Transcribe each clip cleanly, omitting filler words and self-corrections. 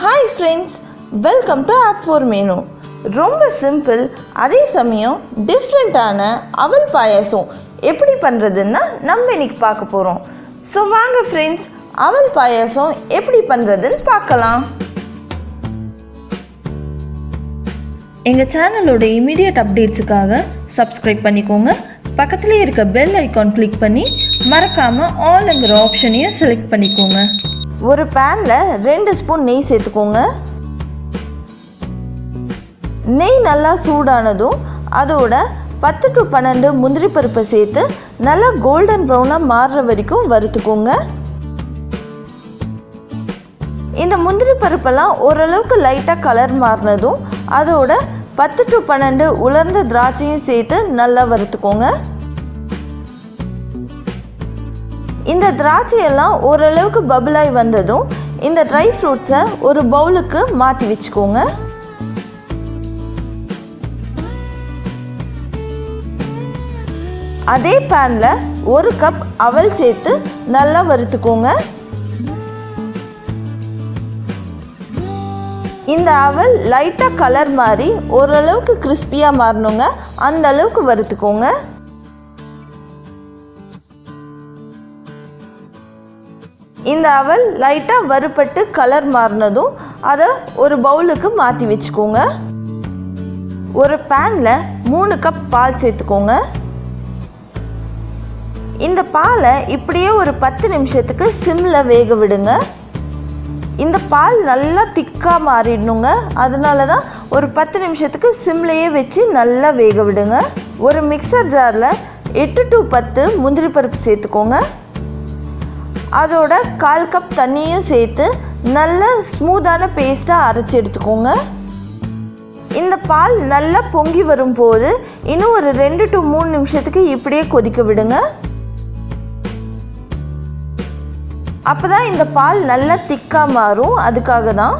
Hi friends, welcome to Ap4Menu. ரொம்ப simple அதே சமயம் டிஃப்ரெண்ட்டான அவல் பாயாசம் எப்படி பண்ணுறதுன்னா நம்ம இன்னைக்கு பார்க்க போகிறோம். ஸோ வாங்க ஃப்ரெண்ட்ஸ், அவல் பாயாசம் எப்படி பண்ணுறதுன்னு பார்க்கலாம். எங்கள் சேனலோட இமீடியட் அப்டேட்ஸுக்காக சப்ஸ்கிரைப் பண்ணிக்கோங்க. பக்கத்துலேயே இருக்க பெல் ஐக்கான் கிளிக் பண்ணி மறக்காமல் ஆல்ங்கிற ஆப்ஷனையும் செலக்ட் பண்ணிக்கோங்க. ஒரு பேனில் 2 ஸ்பூன் நெய் சேர்த்துக்கோங்க. நெய் நல்லா சூடானதும் அதோட 10 to 12 முந்திரி பருப்பை சேர்த்து நல்லா கோல்டன் ப்ரௌனாக மாறுற வரைக்கும் வறுத்துக்கோங்க. இந்த முந்திரி பருப்பெல்லாம் ஓரளவுக்கு லைட்டாக கலர் மாறினதும் அதோட 10 to 12 உலர்ந்த திராட்சையும் சேர்த்து நல்லா வறுத்துக்கோங்க. இந்த திராட்சையெல்லாம் ஓரளவுக்கு பபிளாகி வந்ததும் இந்த ட்ரை ஃப்ரூட்ஸை ஒரு பவுலுக்கு மாற்றி வச்சுக்கோங்க. அதே பேனில் 1 கப் அவல் சேர்த்து நல்லா வறுத்துக்கோங்க. இந்த அவல் லைட்டாக கலர் மாறி ஓரளவுக்கு கிறிஸ்பியாக மாறணுங்க, அந்த அளவுக்கு வறுத்துக்கோங்க. இந்த அவல் லைட்டாக வறுபட்டு கலர் மாறினதும் அதை ஒரு பவுலுக்கு மாற்றி வச்சுக்கோங்க. ஒரு பேனில் 3 கப் பால் சேர்த்துக்கோங்க. இந்த பாலை இப்படியே ஒரு 10 நிமிஷத்துக்கு சிம்மில் வேக விடுங்க. இந்த பால் நல்லா திக்காக மாறிடணுங்க, அதனால தான் ஒரு 10 நிமிஷத்துக்கு சிம்லையே வச்சு நல்லா வேக விடுங்க. ஒரு மிக்சர் ஜாரில் 8 to 10 முந்திரி பருப்பு சேர்த்துக்கோங்க. அதோட 1/4 கப் தண்ணியும் சேர்த்து நல்ல ஸ்மூத்தான பேஸ்ட்டாக அரைச்சி எடுத்துக்கோங்க. இந்த பால் நல்லா பொங்கி வரும்போது இன்னும் ஒரு 2 to 3 நிமிஷத்துக்கு இப்படியே கொதிக்க விடுங்க. அப்போ தான் இந்த பால் நல்லா திக்காக மாறும், அதுக்காக தான்.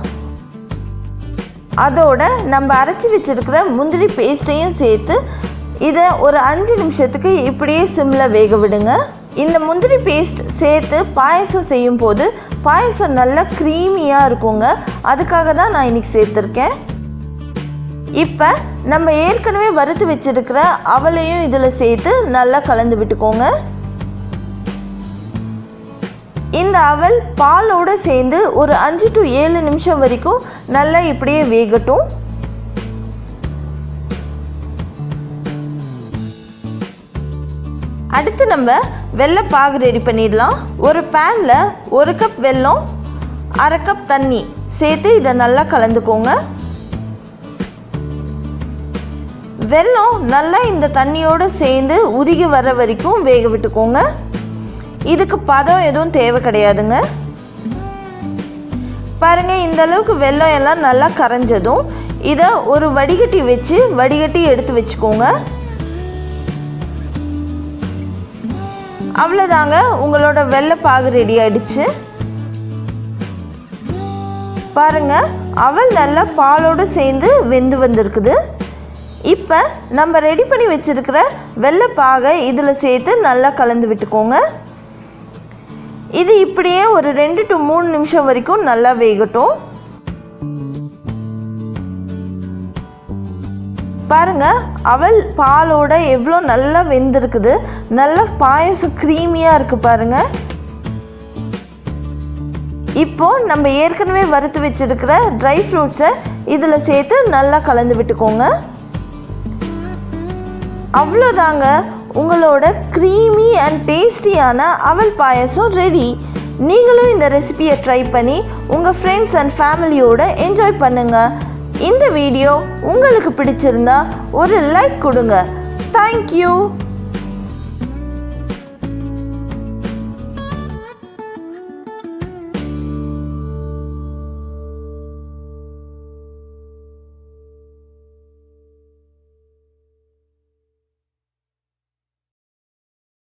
அதோட நம்ம அரைச்சி வச்சுருக்கிற முந்திரி பேஸ்ட்டையும் சேர்த்து இதை ஒரு 5 நிமிஷத்துக்கு இப்படியே சிம்மில் வேக விடுங்க. இந்த முந்திரி பேஸ்ட் சேர்த்து பாயசம் செய்யும் போது பாயசம் நல்லா க்ரீமியாக இருக்குங்க, அதுக்காக தான் நான் இன்றைக்கி சேர்த்துருக்கேன். இப்போ நம்ம ஏற்கனவே வறுத்து வச்சுருக்கிற அவலையும் இதில் சேர்த்து நல்லா கலந்து விட்டுக்கோங்க. இந்த அவல் பாலோடு சேர்ந்து ஒரு 5 to 7 நிமிஷம் வரைக்கும் நல்லா இப்படியே வேகட்டும். அடுத்து நம்ம வெள்ளை பாகு ரெடி பண்ணிடலாம். ஒரு பேனில் 1 கப் வெல்லம், 1/2 கப் தண்ணி சேர்த்து இதை நல்லா கலந்துக்கோங்க. வெல்லம் நல்லா இந்த தண்ணியோடு சேர்ந்து உருகி வர வரைக்கும் வேக விட்டுக்கோங்க. இதுக்கு பதம் எதுவும் தேவை கிடையாதுங்க. பாருங்கள், இந்த அளவுக்கு வெல்லம் எல்லாம் நல்லா கரைஞ்சதும் இதை ஒரு வடிகட்டி வச்சு வடிகட்டி எடுத்து வச்சுக்கோங்க. அவ்வளோதாங்க, உங்களோட வெள்ளை பாகு ரெடி ஆயிடுச்சு. பாருங்கள், அவல் நல்லா பாலோடு சேர்ந்து வெந்து வந்திருக்குது. இப்போ நம்ம ரெடி பண்ணி வச்சுருக்கிற வெள்ளை பாகை இதில் சேர்த்து நல்லா கலந்து விட்டுக்கோங்க. இது இப்படியே ஒரு 2 to 3 நிமிஷம் வரைக்கும் நல்லா வேகட்டும். பாருங்க, அவல் பாலோட எவ்வளோ நல்லா வெந்திருக்குது, நல்லா பாயசம் க்ரீமியாக இருக்குது பாருங்க. இப்போ நம்ம ஏற்கனவே வறுத்து வச்சிருக்கிற ட்ரை ஃப்ரூட்ஸை இதில் சேர்த்து நல்லா கலந்து விட்டுக்கோங்க. அவ்வளோதாங்க, உங்களோட க்ரீமி அண்ட் டேஸ்டியான அவல் பாயசம் ரெடி. நீங்களும் இந்த ரெசிபியை ட்ரை பண்ணி உங்கள் ஃப்ரெண்ட்ஸ் அண்ட் ஃபேமிலியோட என்ஜாய் பண்ணுங்கள். இந்த வீடியோ உங்களுக்கு பிடிச்சிருந்தா ஒரு லைக் கொடுங்க. தேங்க்யூ.